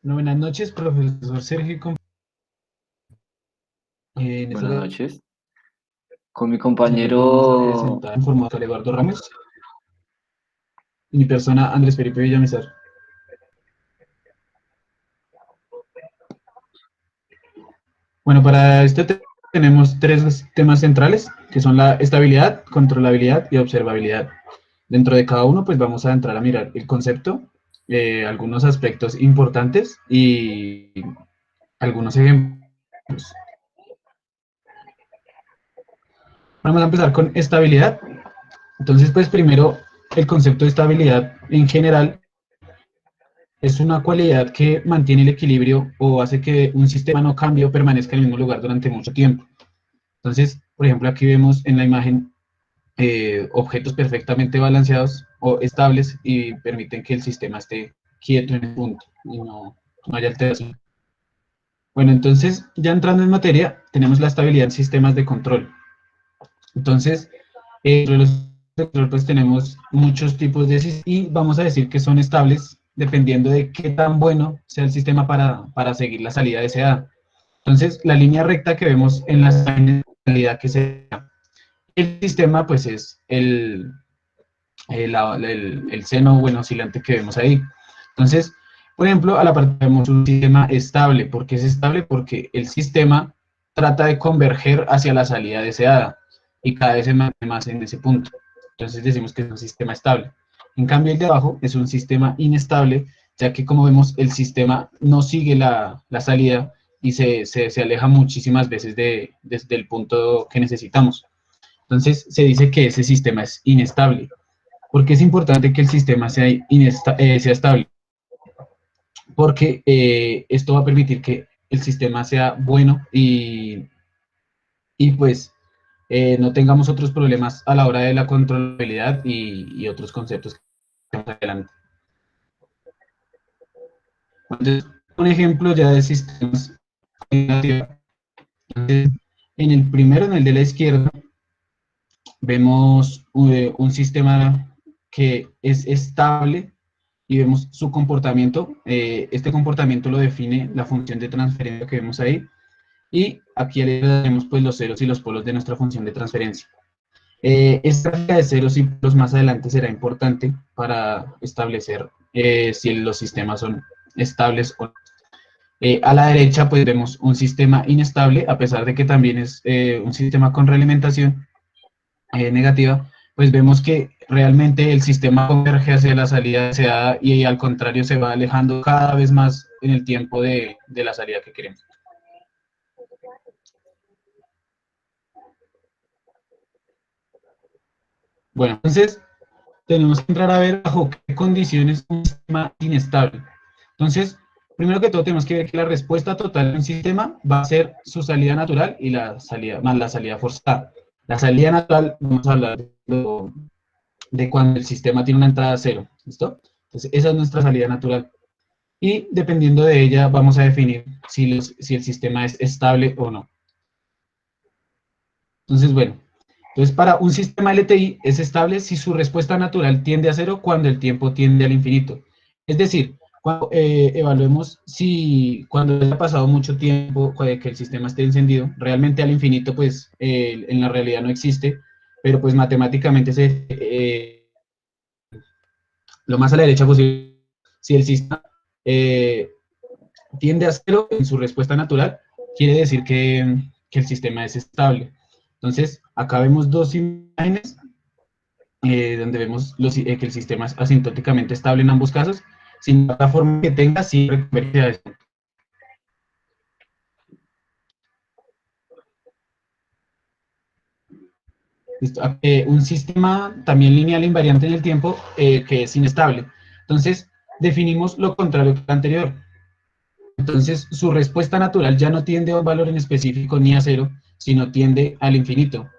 Buenas noches, profesor Sergio. En esta Buenas noches. Con mi ocasión les vamos a compañero, presentar informado sobre Eduardo Ramos y mi persona Andrés Felipe Villamizar. Bueno, para tenemos tres temas centrales, que son la estabilidad, controlabilidad y observabilidad. Dentro de cada uno, pues vamos a entrar a mirar el concepto, algunos aspectos importantes y algunos ejemplos. Vamos a empezar con estabilidad. Entonces, pues primero, el concepto de estabilidad en general es una cualidad que mantiene el equilibrio o hace que un sistema no cambie o permanezca en el mismo lugar durante mucho tiempo. Entonces, por ejemplo, aquí vemos en la imagen objetos perfectamente balanceados o estables y permiten que el sistema esté quieto en el punto y no haya alteración. Bueno, entonces, ya entrando en materia, tenemos la estabilidad en sistemas de control. Entonces, dentro de los control, pues tenemos muchos tipos de sistemas y vamos a decir que son estables dependiendo de qué tan bueno sea el sistema para seguir la salida deseada. Entonces, la línea recta que vemos en la salida que se el sistema, pues es el seno bueno oscilante que vemos ahí. Entonces, por ejemplo, a la parte vemos un sistema estable. ¿Por qué es estable? Porque el sistema trata de converger hacia la salida deseada y cada vez se mantiene más en ese punto. Entonces decimos que es un sistema estable. En cambio, el de abajo es un sistema inestable, ya que como vemos, el sistema no sigue la salida y se aleja muchísimas veces del punto que necesitamos. Entonces se dice que ese sistema es inestable. ¿Por qué es importante que el sistema sea estable? Porque esto va a permitir que el sistema sea bueno y pues no tengamos otros problemas a la hora de la controlabilidad y otros conceptos que tenemos adelante. Entonces, un ejemplo ya de sistemas. Entonces, en el primero, en el de la izquierda, vemos un sistema que es estable y vemos su comportamiento. Este comportamiento lo define la función de transferencia que vemos ahí. Y aquí le damos pues los ceros y los polos de nuestra función de transferencia. Esta gráfica de ceros y polos más adelante será importante para establecer si los sistemas son estables o no. A la derecha pues vemos un sistema inestable, a pesar de que también es un sistema con realimentación negativa, pues vemos que realmente el sistema converge hacia la salida deseada y al contrario se va alejando cada vez más en el tiempo de la salida que queremos. Bueno, entonces tenemos que entrar a ver bajo qué condiciones un sistema inestable. Entonces, primero que todo tenemos que ver que la respuesta total de un sistema va a ser su salida natural y la salida, más la salida forzada. La salida natural, vamos a hablar de cuando el sistema tiene una entrada cero, ¿listo? Entonces, esa es nuestra salida natural. Y dependiendo de ella, vamos a definir si el sistema es estable o no. Entonces, bueno, entonces para un sistema LTI es estable si su respuesta natural tiende a cero cuando el tiempo tiende al infinito. Es decir, cuando evaluemos si cuando haya pasado mucho tiempo que el sistema esté encendido, realmente al infinito pues en la realidad no existe, pero pues matemáticamente lo más a la derecha posible, si el sistema eh, tiende a cero en su respuesta natural, quiere decir que el sistema es estable. Entonces, acá vemos dos imágenes donde vemos que el sistema es asintóticamente estable en ambos casos, sin la forma que tenga, siempre converge a esto. Un sistema también lineal e invariante en el tiempo que es inestable. Entonces, definimos lo contrario que el anterior. Entonces, su respuesta natural ya no tiende a un valor en específico ni a cero, sino tiende al infinito.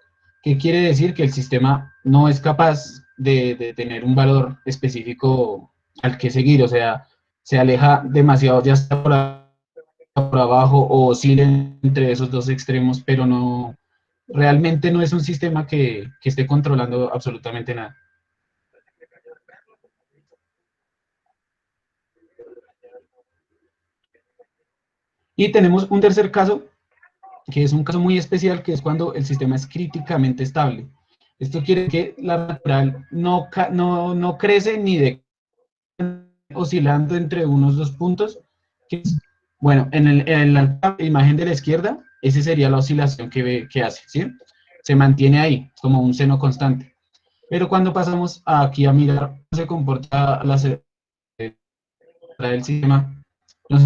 ¿Qué quiere decir? Que el sistema no es capaz de tener un valor específico al que seguir, o sea, se aleja demasiado, ya está por abajo o oscila entre esos dos extremos, pero no, realmente no es un sistema que esté controlando absolutamente nada. Y tenemos un tercer caso, que es un caso muy especial, que es cuando el sistema es críticamente estable. Esto quiere decir que la natural no crece ni de oscilando entre unos dos puntos. Que es, bueno, en la imagen de la izquierda, esa sería la oscilación que hace, ¿sí? Se mantiene ahí, como un seno constante. Pero cuando pasamos aquí a mirar cómo se comporta del sistema, nos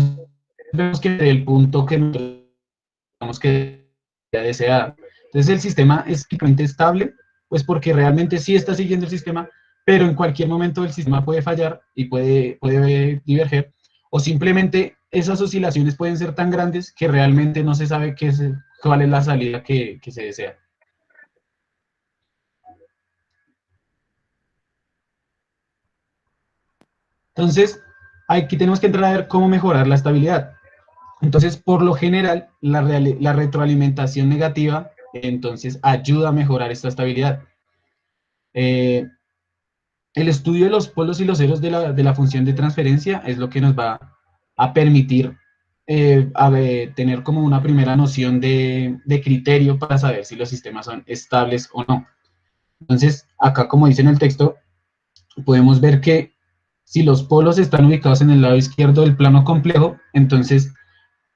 vemos que el punto que nosotros que deseada. Entonces el sistema es simplemente estable, pues porque realmente sí está siguiendo el sistema, pero en cualquier momento el sistema puede fallar y puede diverger, o simplemente esas oscilaciones pueden ser tan grandes que realmente no se sabe cuál es la salida que se desea. Entonces, aquí tenemos que entrar a ver cómo mejorar la estabilidad. Entonces, por lo general, la retroalimentación negativa entonces ayuda a mejorar esta estabilidad. Eh, el estudio de los polos y los ceros de la función de transferencia es lo que nos va a permitir tener como una primera noción de criterio para saber si los sistemas son estables o no. Entonces, acá como dice en el texto, podemos ver que si los polos están ubicados en el lado izquierdo del plano complejo, entonces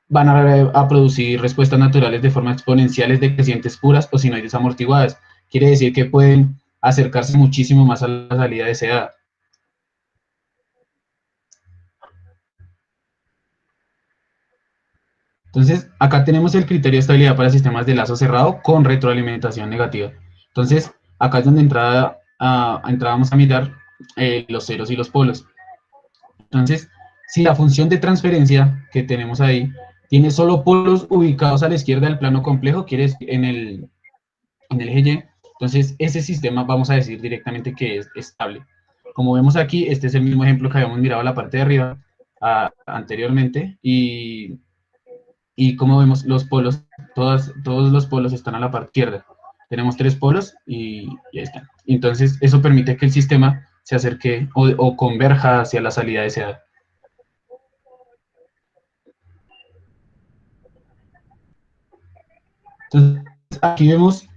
van a producir respuestas naturales de forma exponenciales decrecientes puras o sinoides amortiguadas. Quiere decir que pueden acercarse muchísimo más a la salida deseada. Entonces, acá tenemos el criterio de estabilidad para sistemas de lazo cerrado con retroalimentación negativa. Entonces, acá es donde entrábamos a mirar los ceros y los polos. Entonces, si la función de transferencia que tenemos ahí tiene solo polos ubicados a la izquierda del plano complejo, quiere decir en el eje Y, entonces ese sistema vamos a decir directamente que es estable. Como vemos aquí, este es el mismo ejemplo que habíamos mirado a la parte de arriba anteriormente, y como vemos los polos, todos los polos están a la parte izquierda. Tenemos tres polos y ahí están. Entonces eso permite que el sistema se acerque o converja hacia la salida deseada. Entonces aquí vemos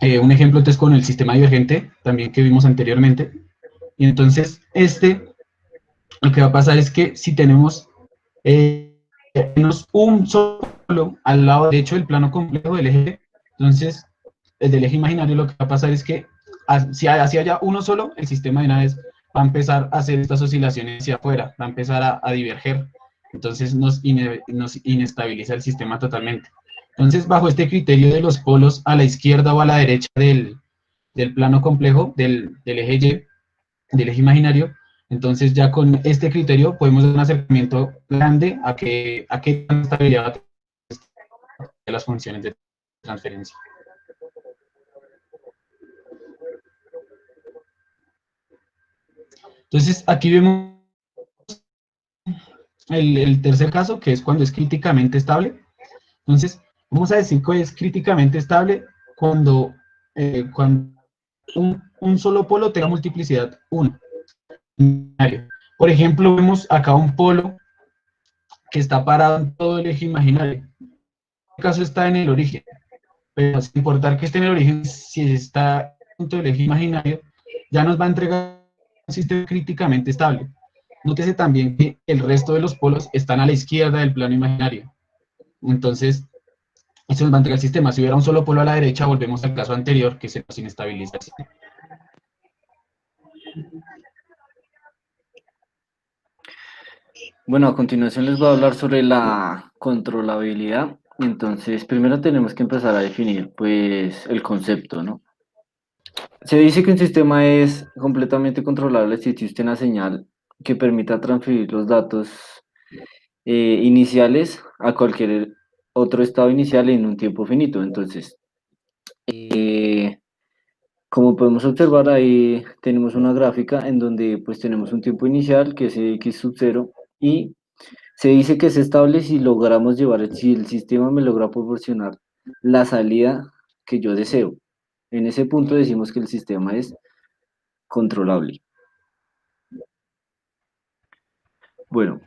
un ejemplo entonces con el sistema divergente, también que vimos anteriormente. Y entonces lo que va a pasar es que si tenemos menos un solo al lado derecho del plano complejo del eje, entonces el del eje imaginario lo que va a pasar es que si haya uno solo, el sistema de una vez va a empezar a hacer estas oscilaciones hacia afuera, va a empezar a diverger, entonces nos inestabiliza el sistema totalmente. Entonces, bajo este criterio de los polos a la izquierda o a la derecha del plano complejo, del eje Y, del eje imaginario, entonces ya con este criterio podemos dar un acercamiento grande a qué estabilidad de las funciones de transferencia. Entonces aquí vemos el tercer caso, que es cuando es críticamente estable. Entonces, vamos a decir que es críticamente estable cuando un solo polo tenga multiplicidad 1. Por ejemplo, vemos acá un polo que está parado en todo el eje imaginario. En este caso está en el origen, pero sin importar que esté en el origen, si está en el eje imaginario, ya nos va a entregar un sistema críticamente estable. Nótese también que el resto de los polos están a la izquierda del plano imaginario. Entonces, eso nos va a entregar el sistema. Si hubiera un solo polo a la derecha, volvemos al caso anterior, que se nos inestabiliza. Bueno, a continuación les voy a hablar sobre la controlabilidad. Entonces, primero tenemos que empezar a definir, pues, el concepto, ¿no? Se dice que un sistema es completamente controlable si existe una señal que permita transferir los datos iniciales a cualquier otro estado inicial en un tiempo finito. Entonces, como podemos observar, ahí tenemos una gráfica en donde pues tenemos un tiempo inicial que es x sub 0 y se dice que es estable si logramos si el sistema me logra proporcionar la salida que yo deseo. En ese punto decimos que el sistema es controlable. Bueno,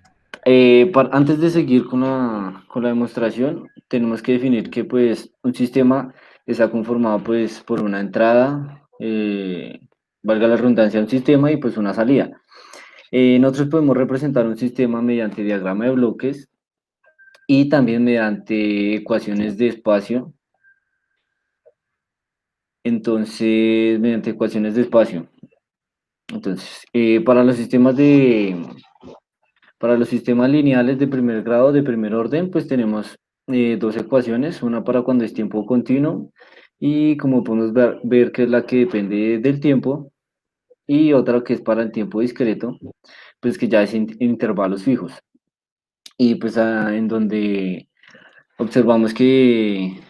Antes de seguir con la demostración, tenemos que definir que pues un sistema está conformado pues por una entrada, valga la redundancia, un sistema y pues una salida. Nosotros podemos representar un sistema mediante diagrama de bloques y también mediante ecuaciones de espacio. Entonces, mediante ecuaciones de espacio. Entonces, para los sistemas lineales de primer grado, de primer orden, pues tenemos dos ecuaciones, una para cuando es tiempo continuo y como podemos ver que es la que depende del tiempo y otra que es para el tiempo discreto, pues que ya es en intervalos fijos. Y pues en donde observamos que,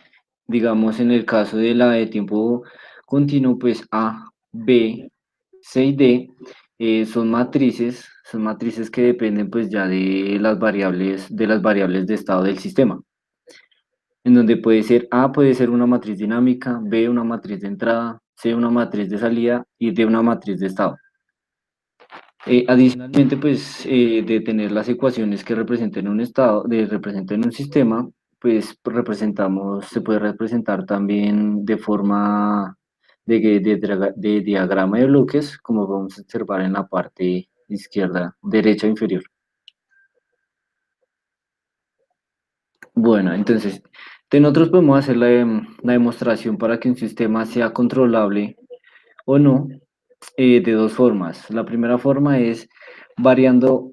digamos, en el caso de la de tiempo continuo, pues A, B, C y D son matrices que dependen pues ya de las variables de estado del sistema, en donde puede ser A, puede ser una matriz dinámica, B, una matriz de entrada, C, una matriz de salida y D, una matriz de estado. Adicionalmente, pues de tener las ecuaciones que representen un estado, representen un sistema, pues se puede representar también de forma de diagrama de bloques, como vamos a observar en la parte izquierda, derecha inferior. Bueno, entonces, nosotros podemos hacer la demostración para que un sistema sea controlable o no, de dos formas. La primera forma es variando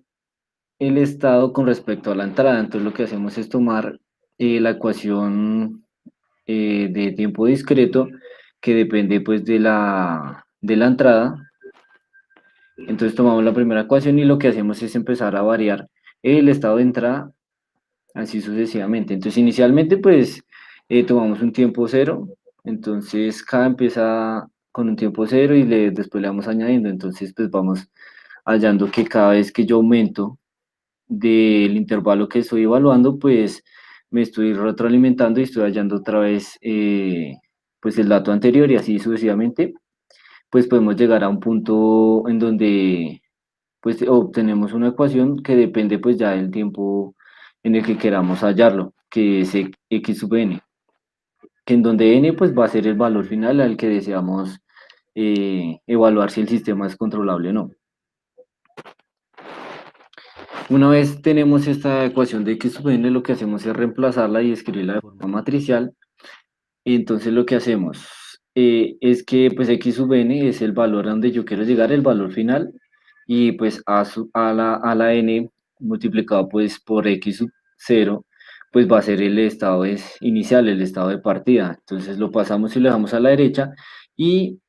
el estado con respecto a la entrada. Entonces lo que hacemos es tomar la ecuación de tiempo discreto que depende pues de la entrada. Entonces tomamos la primera ecuación y lo que hacemos es empezar a variar el estado de entrada así sucesivamente. Entonces inicialmente pues tomamos un tiempo cero, entonces cada empieza con un tiempo cero y después le vamos añadiendo. Entonces pues vamos hallando que cada vez que yo aumento del intervalo que estoy evaluando, pues me estoy retroalimentando y estoy hallando otra vez pues el dato anterior y así sucesivamente, pues podemos llegar a un punto en donde pues obtenemos una ecuación que depende pues ya del tiempo en el que queramos hallarlo, que es x sub n, que en donde n pues va a ser el valor final al que deseamos evaluar si el sistema es controlable o no. Una vez tenemos esta ecuación de x sub n, lo que hacemos es reemplazarla y escribirla de forma matricial. Y entonces lo que hacemos es que pues x sub n es el valor a donde yo quiero llegar, el valor final, y pues a la n multiplicado pues por x sub 0, pues va a ser el estado inicial, el estado de partida. Entonces lo pasamos y lo dejamos a la derecha y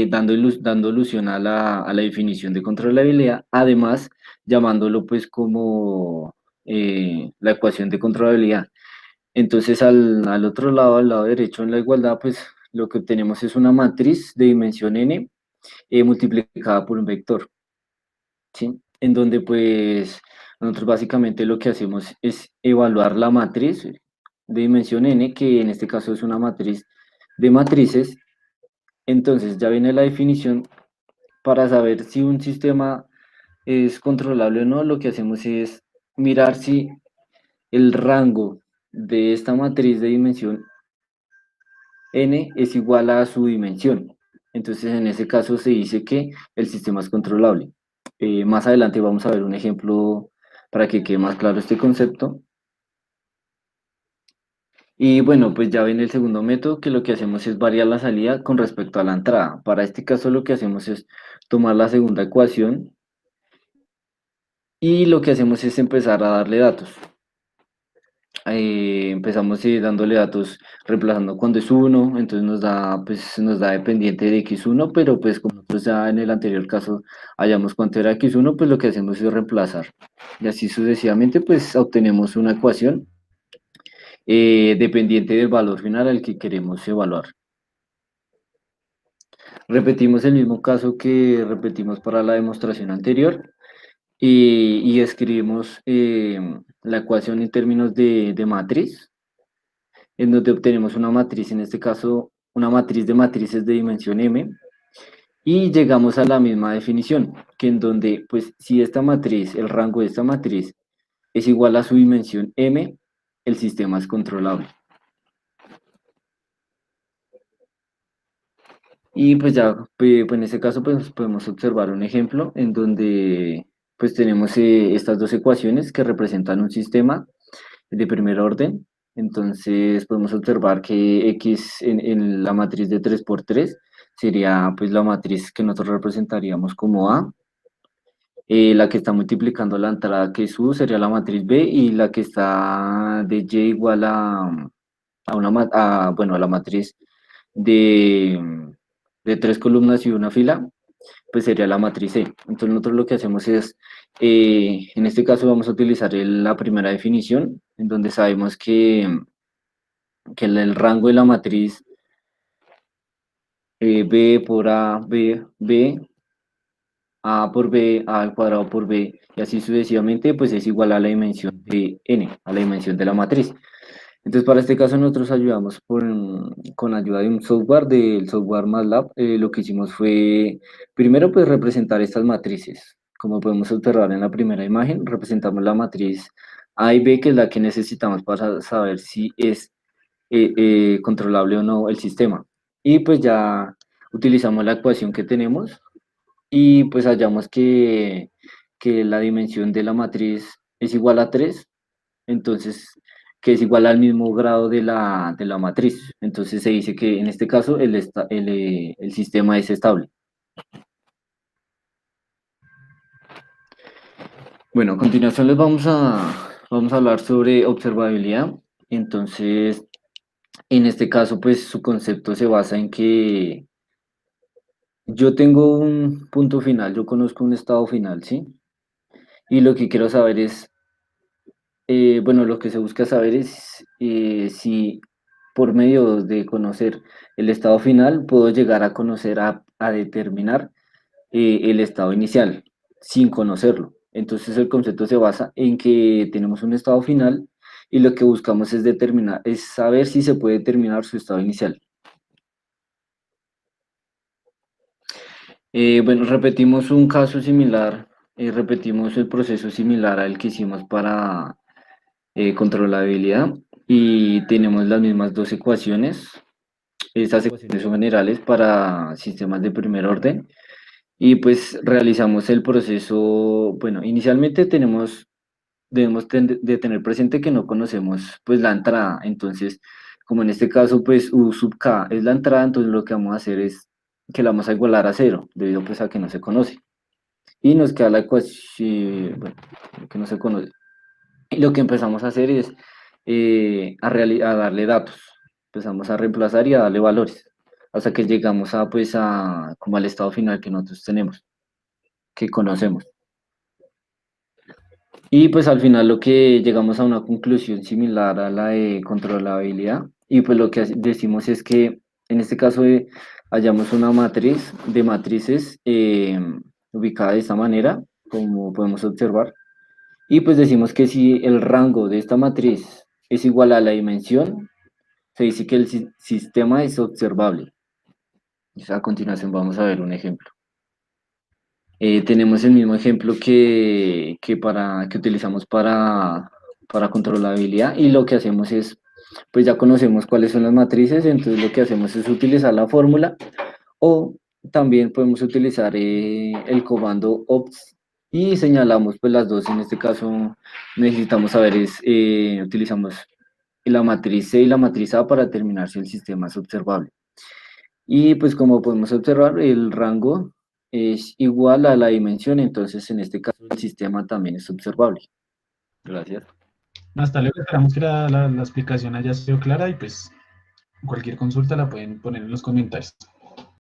dando alusión a a la definición de controlabilidad, además llamándolo pues como la ecuación de controlabilidad. Entonces al otro lado, al lado derecho en la igualdad, pues lo que obtenemos es una matriz de dimensión n multiplicada por un vector, ¿sí? En donde pues nosotros básicamente lo que hacemos es evaluar la matriz de dimensión n, que en este caso es una matriz de matrices. Entonces ya viene la definición para saber si un sistema es controlable o no. Lo que hacemos es mirar si el rango de esta matriz de dimensión n es igual a su dimensión. Entonces en ese caso se dice que el sistema es controlable. Más adelante vamos a ver un ejemplo para que quede más claro este concepto. Y bueno, pues ya ven el segundo método, que lo que hacemos es variar la salida con respecto a la entrada. Para este caso lo que hacemos es tomar la segunda ecuación y lo que hacemos es empezar a darle datos. Empezamos dándole datos, reemplazando cuando es 1, entonces pues, nos da dependiente de x1, pero pues como nosotros ya en el anterior caso hallamos cuánto era x1, pues lo que hacemos es reemplazar. Y así sucesivamente pues obtenemos una ecuación dependiente del valor final al que queremos evaluar. Repetimos el mismo caso que repetimos para la demostración anterior y escribimos la ecuación en términos de matriz, en donde obtenemos una matriz, en este caso una matriz de matrices de dimensión m, y llegamos a la misma definición, que en donde, pues, si esta matriz, el rango de esta matriz es igual a su dimensión M, el sistema es controlable. Y pues ya, pues en este caso pues podemos observar un ejemplo en donde pues tenemos estas dos ecuaciones que representan un sistema de primer orden. Entonces podemos observar que X en la matriz de 3 por 3 sería pues la matriz que nosotros representaríamos como A. La que está multiplicando la entrada que es U sería la matriz B, y la que está de Y igual bueno, a la matriz de tres columnas y una fila, pues sería la matriz C. Entonces nosotros lo que hacemos es, en este caso vamos a utilizar la primera definición, en donde sabemos que el rango de la matriz B por A, B, A por B, A al cuadrado por B, y así sucesivamente, pues es igual a la dimensión de N, a la dimensión de la matriz. Entonces, para este caso, nosotros ayudamos con ayuda de un software, del software MATLAB. Lo que hicimos fue, primero, pues representar estas matrices. Como podemos observar en la primera imagen, representamos la matriz A y B, que es la que necesitamos para saber si es controlable o no el sistema. Y pues ya utilizamos la ecuación que tenemos y pues hallamos que la dimensión de la matriz es igual a 3, entonces que es igual al mismo grado de la matriz. Entonces se dice que en este caso el sistema es estable. Bueno, a continuación vamos a hablar sobre observabilidad. Entonces, en este caso, pues su concepto se basa en que yo tengo un punto final, yo conozco un estado final, ¿sí? Y lo que quiero saber es, bueno, lo que se busca saber es si por medio de conocer el estado final puedo llegar a conocer, a determinar el estado inicial sin conocerlo. Entonces el concepto se basa en que tenemos un estado final y lo que buscamos es determinar, es saber si se puede determinar su estado inicial. Bueno, repetimos un caso similar, repetimos el proceso similar al que hicimos para controlabilidad, y tenemos las mismas dos ecuaciones. Estas ecuaciones son generales para sistemas de primer orden, y pues realizamos el proceso. Bueno, inicialmente debemos de tener presente que no conocemos pues la entrada. Entonces, como en este caso pues U sub K es la entrada, entonces lo que vamos a hacer es que la vamos a igualar a cero, debido pues a que no se conoce. Y nos queda la ecuación, bueno, que no se conoce. Y lo que empezamos a hacer es a darle datos. Empezamos a reemplazar y a darle valores, hasta que llegamos como al estado final que nosotros tenemos, que conocemos. Y pues al final lo que llegamos a una conclusión similar a la de controlabilidad, y pues lo que decimos es que en este caso hallamos una matriz de matrices ubicada de esta manera, como podemos observar, y pues decimos que si el rango de esta matriz es igual a la dimensión, se dice que el sistema es observable. A continuación vamos a ver un ejemplo. Tenemos el mismo ejemplo que utilizamos para controlabilidad, y lo que hacemos es, pues ya conocemos cuáles son las matrices, entonces lo que hacemos es utilizar la fórmula, o también podemos utilizar el comando ops, y señalamos pues las dos. En este caso necesitamos saber utilizamos la matriz C y la matriz A para determinar si el sistema es observable. Y pues como podemos observar, el rango es igual a la dimensión, entonces en este caso el sistema también es observable. Gracias. Hasta luego, esperamos que la explicación haya sido clara y pues cualquier consulta la pueden poner en los comentarios.